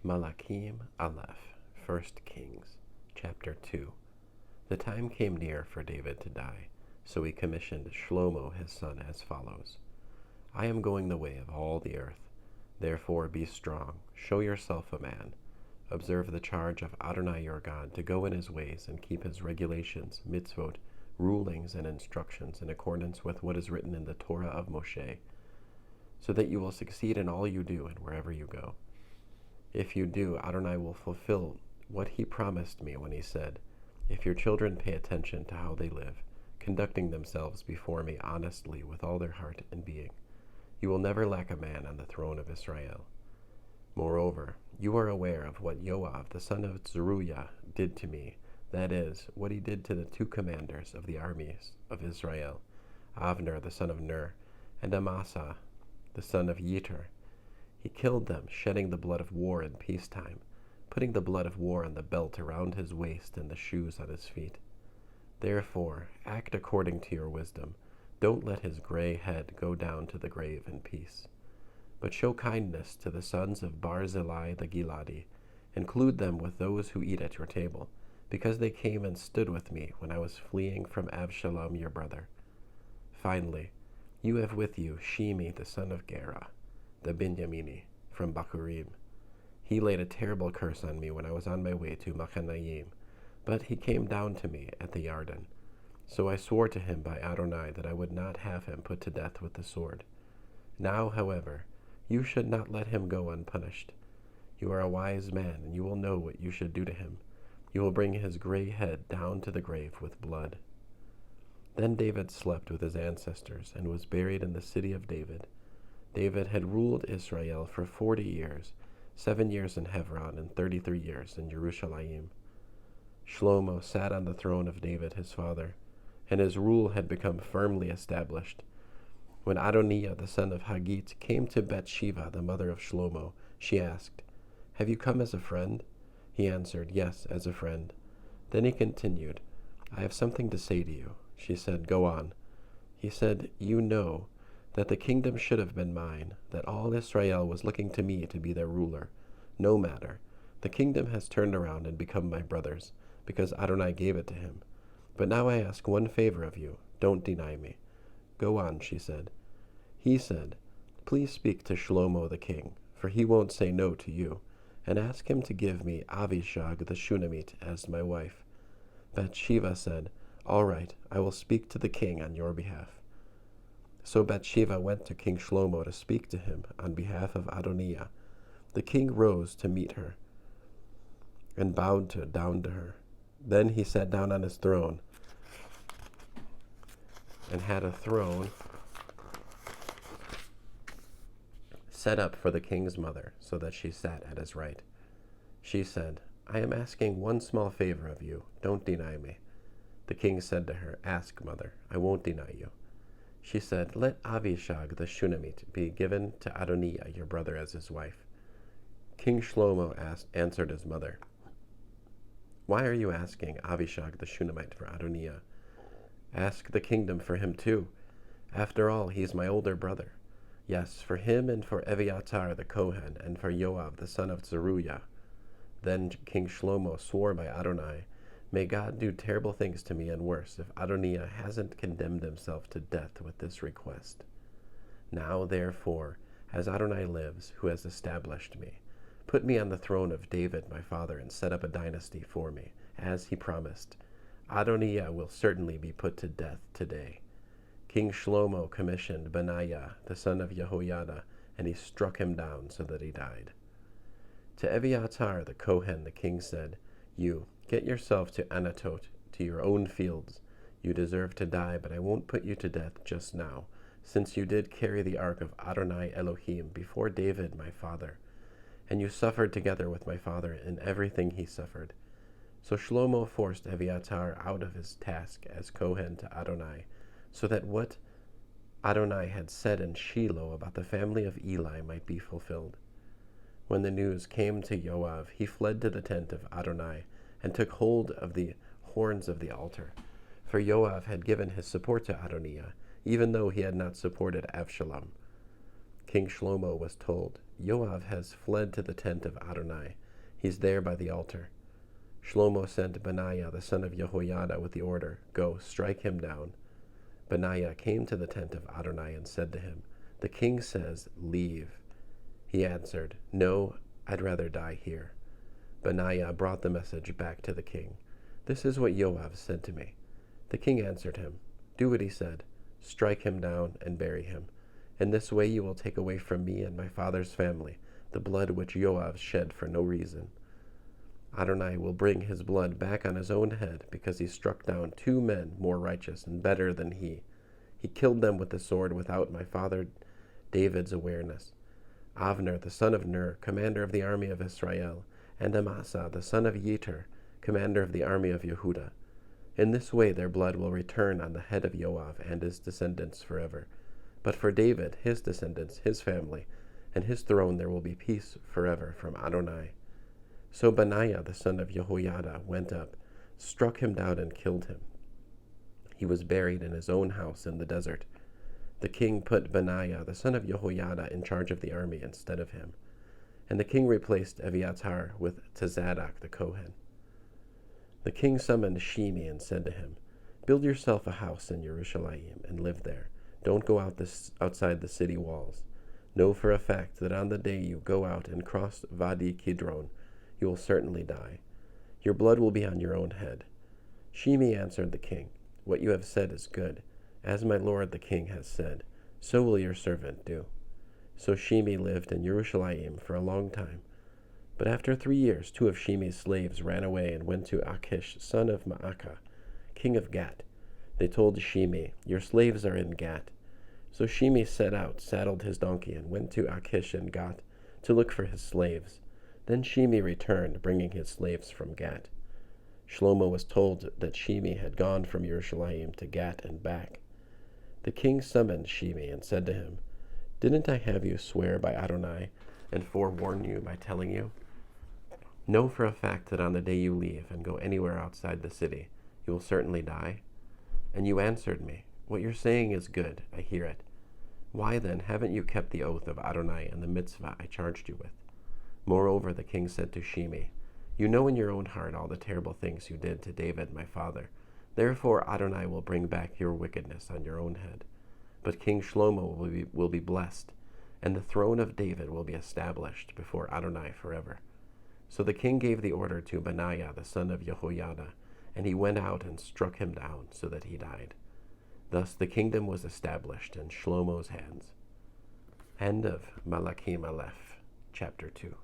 Malachim Alef, 1 Kings, chapter 2. The time came near for David to die, so he commissioned Shlomo his son as follows. I am going the way of all the earth. Therefore be strong, show yourself a man. Observe the charge of Adonai your God to go in his ways and keep his regulations, mitzvot, rulings, and instructions in accordance with what is written in the Torah of Moshe, so that you will succeed in all you do and wherever you go. If you do, Adonai will fulfill what he promised me when he said, if your children pay attention to how they live, conducting themselves before me honestly with all their heart and being, you will never lack a man on the throne of Israel. Moreover, you are aware of what Yoav, the son of Zeruiah, did to me, that is, what he did to the two commanders of the armies of Israel, Avner the son of Ner, and Amasa the son of Yitr. He killed them, shedding the blood of war in peacetime, putting the blood of war on the belt around his waist and the shoes on his feet. Therefore, act according to your wisdom. Don't let his gray head go down to the grave in peace. But show kindness to the sons of Barzillai the Giladi. Include them with those who eat at your table, because they came and stood with me when I was fleeing from Avshalom your brother. Finally, you have with you Shimi the son of Gera, the Binyamini, from Bakurim. He laid a terrible curse on me when I was on my way to Machanaim, but he came down to me at the Yarden. So I swore to him by Adonai that I would not have him put to death with the sword. Now, however, you should not let him go unpunished. You are a wise man, and you will know what you should do to him. You will bring his gray head down to the grave with blood. Then David slept with his ancestors and was buried in the city of David. David had ruled Israel for 40 years, 7 years in Hebron and 33 years in Jerusalem. Shlomo sat on the throne of David his father, and his rule had become firmly established. When Adonijah the son of Haggit came to Bathsheba, the mother of Shlomo, she asked, Have you come as a friend? He answered, Yes, as a friend. Then he continued, I have something to say to you. She said, Go on. He said, You know that the kingdom should have been mine, that all Israel was looking to me to be their ruler. No matter. The kingdom has turned around and become my brother's, because Adonai gave it to him. But now I ask one favor of you. Don't deny me. Go on, she said. He said, Please speak to Shlomo the king, for he won't say no to you, and ask him to give me Abishag the Shunammite as my wife. Bathsheba said, All right, I will speak to the king on your behalf. So Bathsheba went to King Shlomo to speak to him on behalf of Adonijah. The king rose to meet her and bowed down to her. Then he sat down on his throne and had a throne set up for the king's mother, so that she sat at his right. She said, I am asking one small favor of you. Don't deny me. The king said to her, Ask, mother. I won't deny you. She said, Let Abishag the Shunammite be given to Adonijah your brother as his wife. King Shlomo answered his mother, Why are you asking Abishag the Shunammite for Adonijah? Ask the kingdom for him too. After all, he is my older brother. Yes, for him and for Eviatar the Kohen and for Yoav the son of Zeruiah. Then King Shlomo swore by Adonai, May God do terrible things to me and worse if Adonijah hasn't condemned himself to death with this request. Now, therefore, as Adonai lives, who has established me, put me on the throne of David my father and set up a dynasty for me, as he promised. Adonijah will certainly be put to death today. King Shlomo commissioned Benaiah, the son of Jehoiada, and he struck him down so that he died. To Eviatar the Kohen the king said, You, get yourself to Anatot, to your own fields. You deserve to die, but I won't put you to death just now, since you did carry the ark of Adonai Elohim before David my father, and you suffered together with my father in everything he suffered. So Shlomo forced Eviatar out of his task as Kohen to Adonai, so that what Adonai had said in Shiloh about the family of Eli might be fulfilled. When the news came to Yoav, he fled to the tent of Adonai and took hold of the horns of the altar. For Yoav had given his support to Adonijah, even though he had not supported Avshalom. King Shlomo was told, "Yoav has fled to the tent of Adonai. He's there by the altar." Shlomo sent Benaiah the son of Jehoiada with the order, "Go, strike him down." Benaiah came to the tent of Adonai and said to him, "The king says, 'Leave.'" He answered, "No, I'd rather die here." Benaiah brought the message back to the king. "This is what Yoav said to me." The king answered him, "Do what he said. Strike him down and bury him. In this way you will take away from me and my father's family the blood which Yoav shed for no reason. Adonai will bring his blood back on his own head because he struck down 2 men more righteous and better than he. He killed them with the sword without my father David's awareness. Avner the son of Ner, commander of the army of Israel, and Amasa the son of Yeter, commander of the army of Yehuda. In this way their blood will return on the head of Yoav and his descendants forever. But for David, his descendants, his family, and his throne there will be peace forever from Adonai." So Benaiah the son of Jehoiada went up, struck him down and killed him. He was buried in his own house in the desert. The king put Benaiah the son of Jehoiada in charge of the army instead of him. And the king replaced Abiathar with Zadok the Kohen. The king summoned Shimei and said to him, "Build yourself a house in Jerusalem and live there. Don't go outside the city walls. Know for a fact that on the day you go out and cross Vadi Kidron, you will certainly die. Your blood will be on your own head." Shimei answered the king, "What you have said is good. As my lord the king has said, so will your servant do." So Shimei lived in Jerusalem for a long time. But after 3 years, 2 of Shimei's slaves ran away and went to Achish, son of Maacah, king of Gat. They told Shimei, "Your slaves are in Gat." So Shimei set out, saddled his donkey, and went to Achish in Gat to look for his slaves. Then Shimei returned, bringing his slaves from Gat. Shlomo was told that Shimei had gone from Jerusalem to Gat and back. The king summoned Shimei and said to him, "Didn't I have you swear by Adonai and forewarn you by telling you? Know for a fact that on the day you leave and go anywhere outside the city, you will certainly die?" And you answered me, "What you're saying is good, I hear it. Why then haven't you kept the oath of Adonai and the mitzvah I charged you with?" Moreover, the king said to Shimei, "You know in your own heart all the terrible things you did to David my father. Therefore Adonai will bring back your wickedness on your own head. But King Shlomo will be blessed, and the throne of David will be established before Adonai forever." So the king gave the order to Benaiah the son of Jehoiada, and he went out and struck him down so that he died. Thus the kingdom was established in Shlomo's hands. End of Malachim Alef, chapter 2.